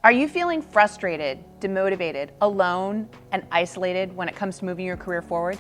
Are you feeling frustrated, demotivated, alone, and isolated when it comes to moving your career forward?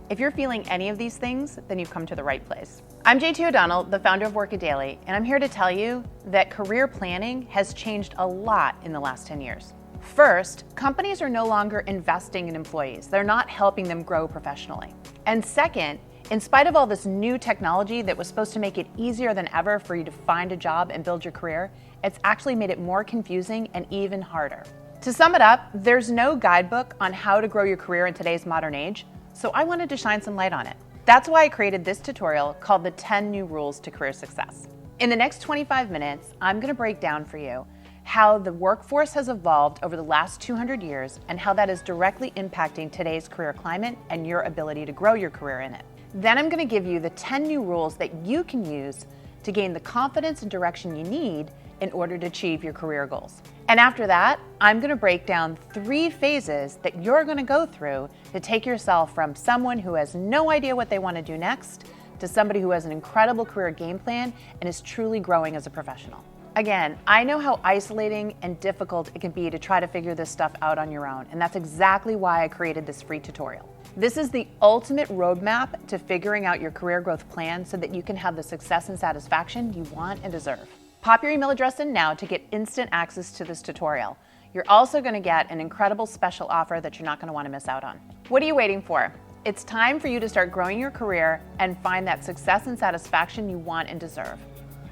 If you're feeling any of these things, then you've come to the right place. I'm JT O'Donnell, the founder of Workaday, and I'm here to tell you that career planning has changed a lot in the last 10 years. First, companies are no longer investing in employees. They're not helping them grow professionally. And second, in spite of all this new technology that was supposed to make it easier than ever for you to find a job and build your career, it's actually made it more confusing and even harder. To sum it up, there's no guidebook on how to grow your career in today's modern age, so I wanted to shine some light on it. That's why I created this tutorial called the 10 New Rules to Career Success. In the next 25 minutes, I'm going to break down for you how the workforce has evolved over the last 200 years and how that is directly impacting today's career climate and your ability to grow your career in it. Then I'm going to give you the 10 new rules that you can use to gain the confidence and direction you need in order to achieve your career goals. And after that, I'm going to break down 3 phases that you're going to go through to take yourself from someone who has no idea what they want to do next to somebody who has an incredible career game plan and is truly growing as a professional. Again, I know how isolating and difficult it can be to try to figure this stuff out on your own, and that's exactly why I created this free tutorial. This is the ultimate roadmap to figuring out your career growth plan so that you can have the success and satisfaction you want and deserve. Pop your email address in now to get instant access to this tutorial. You're also going to get an incredible special offer that you're not going to want to miss out on. What are you waiting for? It's time for you to start growing your career and find that success and satisfaction you want and deserve.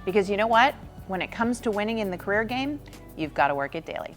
Because you know what? When it comes to winning in the career game, you've got to work it daily.